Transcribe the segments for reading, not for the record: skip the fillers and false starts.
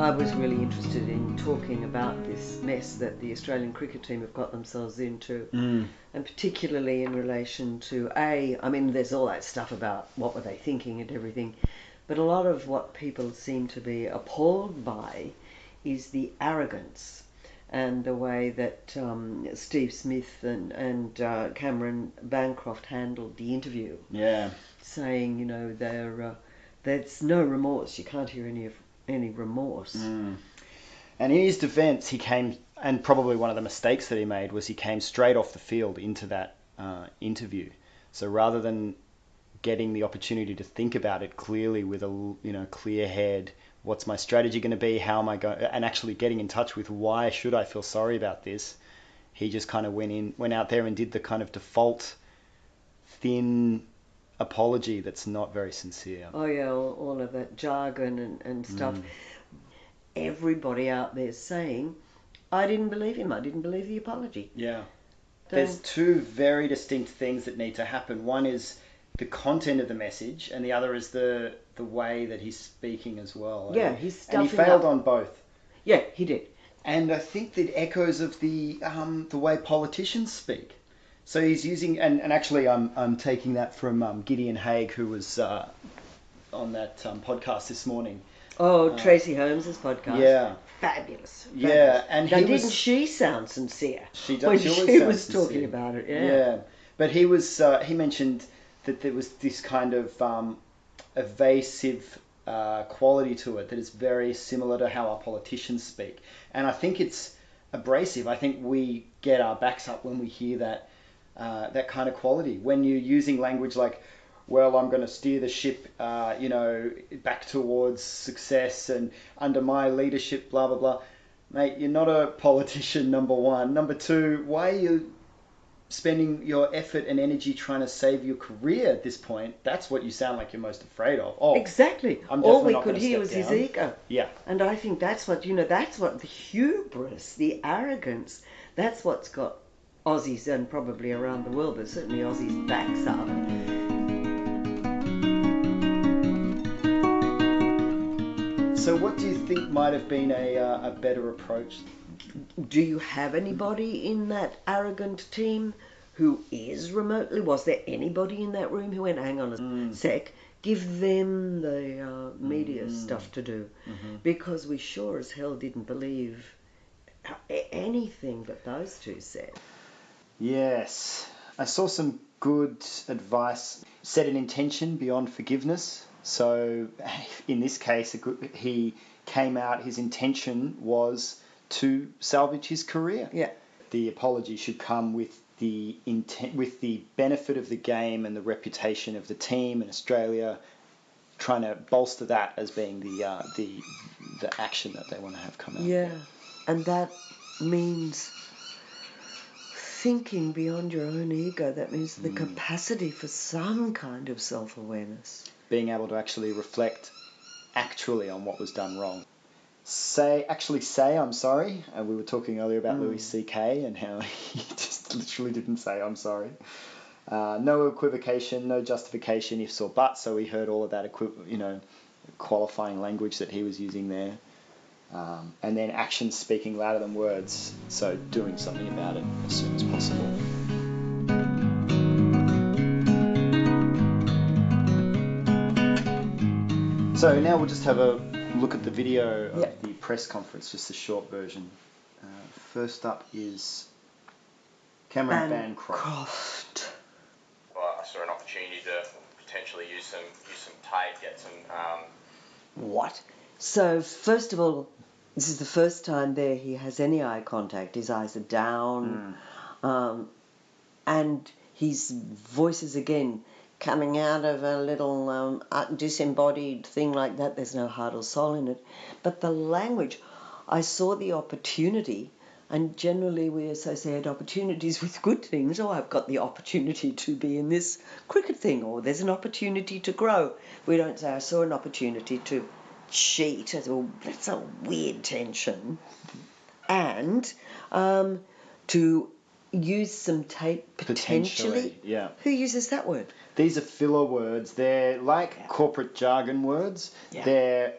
I was really interested in talking about this mess that the Australian cricket team have got themselves into, and particularly in relation to I mean, there's all that stuff about what were they thinking and everything, but a lot of what people seem to be appalled by is the arrogance and the way that Steve Smith and Cameron Bancroft handled the interview. Yeah. Saying, there's no remorse. You can't hear any remorse. And in his defence, he came, and probably one of the mistakes that he made was he came straight off the field into that interview. So rather than getting the opportunity to think about it clearly with a clear head, what's my strategy going to be? How am I going? And actually getting in touch with why should I feel sorry about this? He just kind of went out there and did the kind of default thin apology that's not very sincere. Oh yeah, all of that jargon and stuff. Everybody out there saying, I didn't believe him. I didn't believe the apology. Yeah. There's two very distinct things that need to happen. One is the content of the message, and the other is the way that he's speaking as well. Yeah, and he failed on both. Yeah, he did. And I think that echoes of the way politicians speak. So he's using, and actually I'm taking that from Gideon Haigh, who was on that podcast this morning. Oh, Tracey Holmes' podcast. Yeah. Fabulous. Yeah, and didn't she sound sincere? She when she was talking about it. Yeah, but he mentioned that there was this kind of evasive quality to it that is very similar to how our politicians speak, and I think it's abrasive. I think we get our backs up when we hear that kind of quality. When you're using language like, well, I'm going to steer the ship, back towards success and under my leadership, blah, blah, blah. Mate, you're not a politician, number one. Number two, why are you spending your effort and energy trying to save your career at this point? That's what you sound like you're most afraid of. Oh, exactly. All we could hear was his ego. Yeah. And I think that's what the hubris, the arrogance, that's what's got Aussies and probably around the world, but certainly Aussies' backs up. So what do you think might have been a better approach? Do you have anybody in that arrogant team who is remotely? Was there anybody in that room who went, hang on a sec, give them the media stuff to do? Because we sure as hell didn't believe anything that those two said. Yes. I saw some good advice. Set an intention beyond forgiveness. So in this case, he came out, his intention was to salvage his career. Yeah. The apology should come with the benefit of the game and the reputation of the team in Australia, trying to bolster that as being the action that they want to have come out. Yeah. And that means thinking beyond your own ego. That means the capacity for some kind of self-awareness. Being able to actually reflect on what was done wrong. Say I'm sorry. And we were talking earlier about Louis C.K. and how he just literally didn't say I'm sorry. No equivocation, no justification, ifs or buts. So we heard all of that qualifying language that he was using there. And then actions speaking louder than words. So doing something about it as soon as possible. So now we'll just have a look at the video of the press conference, just a short version. First up is Cameron Bancroft. Well, I saw an opportunity to potentially use some tape, get some. What? So first of all, this is the first time there he has any eye contact. His eyes are down, and his voice is again coming out of a little disembodied thing like that. There's no heart or soul in it. But the language, I saw the opportunity, and generally we associate opportunities with good things. Oh, I've got the opportunity to be in this cricket thing, or there's an opportunity to grow. We don't say, I saw an opportunity to cheat. Well, that's a weird tension. And to use some tape potentially. Yeah. Who uses that word? These are filler words. They're like corporate jargon words. Yeah. They're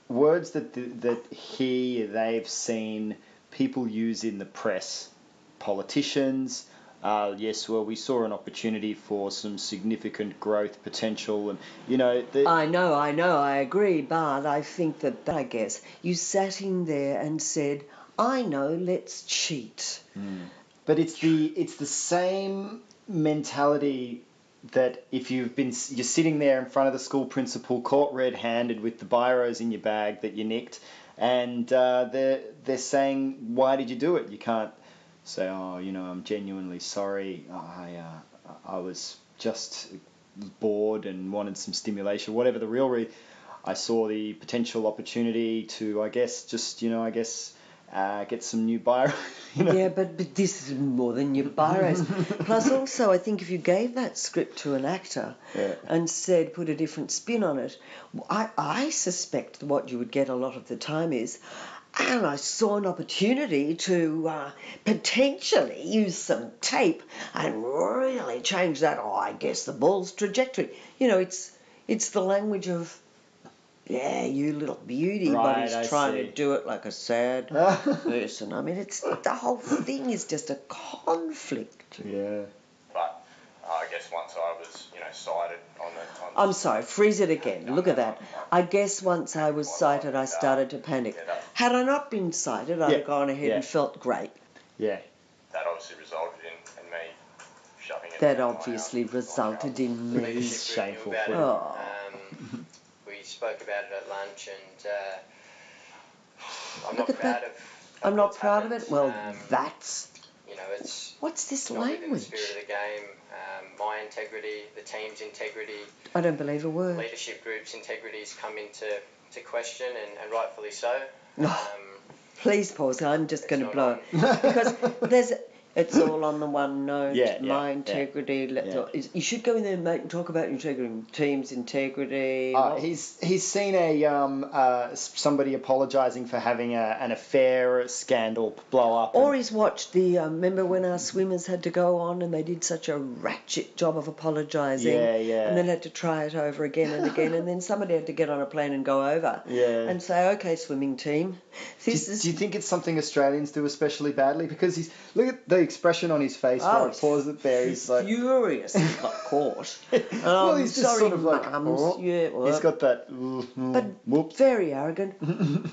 words that they've seen people use in the press, politicians. Yes, well, we saw an opportunity for some significant growth potential, and I know, I agree, but I think that I guess you sat in there and said, I know, let's cheat. But it's the same mentality that if you're sitting there in front of the school principal, caught red-handed with the biros in your bag that you nicked, and they're saying, why did you do it? You can't say, oh, I'm genuinely sorry. I was just bored and wanted some stimulation, whatever the real reason. I saw the potential opportunity to, get some new biros. Yeah, but this is more than your biros. Plus, also, I think if you gave that script to an actor and said, put a different spin on it, I suspect what you would get a lot of the time is, and I saw an opportunity to potentially use some tape and really change that, I guess, the ball's trajectory. It's the language of, yeah, you little beauty, but he's trying to do it like a sad person. I mean, the whole thing is just a conflict. Yeah. But I guess once I was, cited on the... I'm sorry, freeze it again. Look at that. I guess once I was cited, I started to panic. Had I not been cited, I'd have gone ahead and felt great. Yeah. That obviously resulted in me shoving it. That obviously resulted in me. Shameful. We spoke about it at lunch, and I'm not proud of it. Well, that's... it's... What's this not within the language? spirit of the game. My integrity, the team's integrity. I don't believe a word. Leadership groups' integrities come into question, and rightfully so. Please pause. I'm just going to blow it. Because it's all on the one note. My integrity. You should go in there, mate, and talk about integrity. Team's integrity. He's seen somebody apologising for having an affair, a scandal blow up. Or he's watched remember when our swimmers had to go on and they did such a ratchet job of apologising. Yeah. And then had to try it over again and again. And then somebody had to get on a plane and go over. Yeah. And say, okay, swimming team. Do you think it's something Australians do especially badly? Because look at the expression on his face while he paused it there. He's like furious. He got caught. Well, he's just sort of like, he's got that. But very arrogant.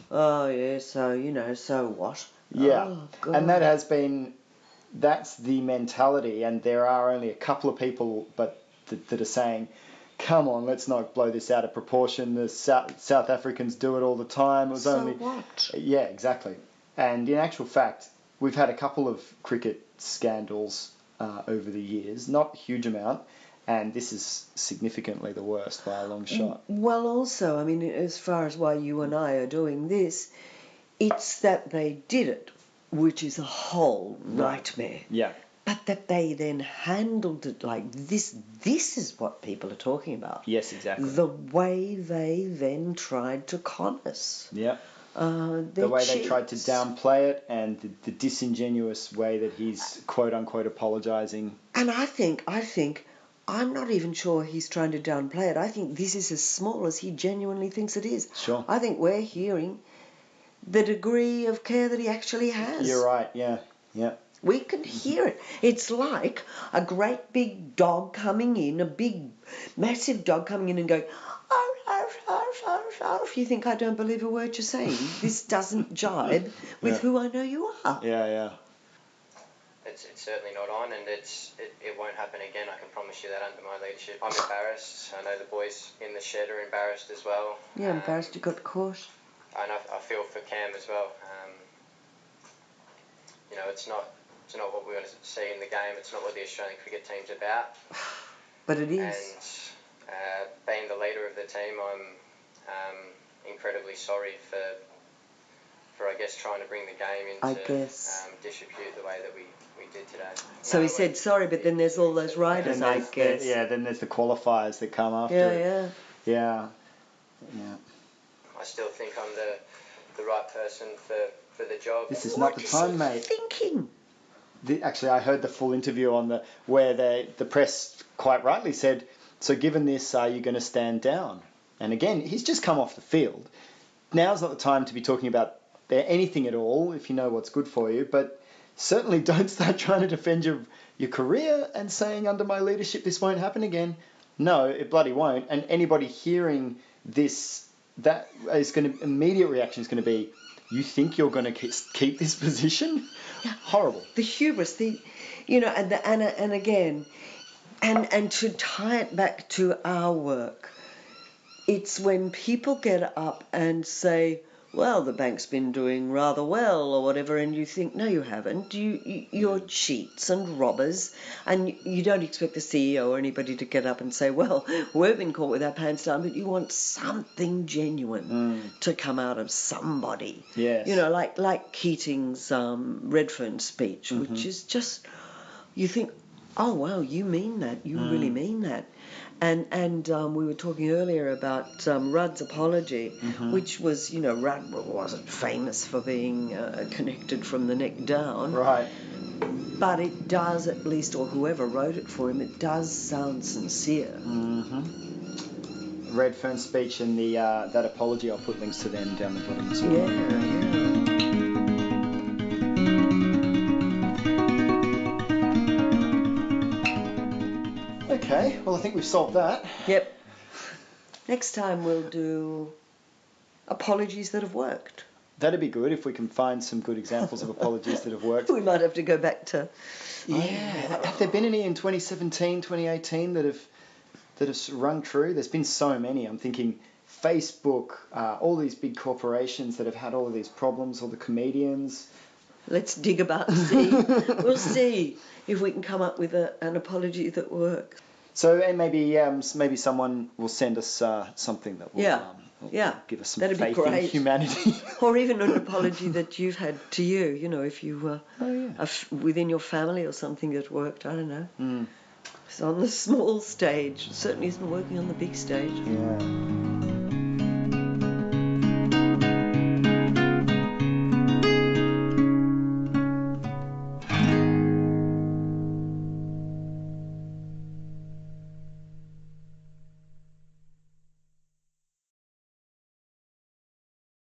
Oh yeah, so what? Yeah, oh, God. And that's the mentality. And there are only a couple of people, that are saying, "Come on, let's not blow this out of proportion." The South Africans do it all the time. It was what? Yeah, exactly. And in actual fact, we've had a couple of cricket scandals over the years, not a huge amount, and this is significantly the worst by a long shot. Well, also, I mean, as far as why you and I are doing this, it's that they did it, which is a whole nightmare. Yeah. But that they then handled it like this is what people are talking about. Yes, exactly. The way they then tried to con us. Yeah. The way they tried to downplay it, and the disingenuous way that he's quote unquote apologising. And I think I'm not even sure he's trying to downplay it. I think this is as small as he genuinely thinks it is. Sure. I think we're hearing the degree of care that he actually has. You're right. Yeah. We can hear it. It's like a great big dog coming in, a big, massive dog coming in and going, if you think I don't believe a word you're saying, this doesn't jibe with who I know you are. Yeah. It's certainly not on, and it won't happen again. I can promise you that under my leadership. I'm embarrassed. I know the boys in the shed are embarrassed as well. Yeah, embarrassed you got caught. And I feel for Cam as well. It's not what we want to see in the game. It's not what the Australian cricket team's about. But it is. And being the leader of the team, I'm incredibly sorry for I guess trying to bring the game into disrepute the way that we did today. So he said sorry, but then there's all those riders, I guess. Then there's the qualifiers that come after. Yeah. I still think I'm the right person for the job. This is not the time, mate. Thinking. Actually, I heard the full interview where the press quite rightly said, so given this, are you going to stand down? And again, he's just come off the field. now's not the time to be talking about anything at all if you know what's good for you, but certainly don't start trying to defend your career and saying under my leadership this won't happen again. No, it bloody won't. And anybody hearing this, that is going to, immediate reaction is going to be, you think you're going to keep this position? Yeah. Horrible. The hubris, and again, and to tie it back to our work, it's when people get up and say, well, the bank's been doing rather well or whatever, and you think, no, you haven't. You're cheats and robbers, and you don't expect the CEO or anybody to get up and say, well, we've been caught with our pants down, but you want something genuine to come out of somebody. Yes. Like Keating's Redfern speech, which is just, you think, oh, wow, you mean that. You really mean that. And we were talking earlier about Rudd's apology, which was, Rudd wasn't famous for being connected from the neck down. Right. But it does, at least, or whoever wrote it for him, it does sound sincere. Redfern speech and that apology, I'll put links to them down the bottom as well. Yeah. Okay, well, I think we've solved that. Yep. Next time we'll do apologies that have worked. That'd be good if we can find some good examples of apologies that have worked. We might have to go back to... Yeah. Have there been any in 2017, 2018 that have rung true? There's been so many. I'm thinking Facebook, all these big corporations that have had all of these problems, all the comedians. Let's dig about and see. We'll see if we can come up with an apology that works. So maybe someone will send us something that will give us some That'd faith be great. in humanity. Or even an apology that you've had to you, if you were within your family or something that worked, I don't know. It's on the small stage. It certainly isn't working on the big stage. Yeah.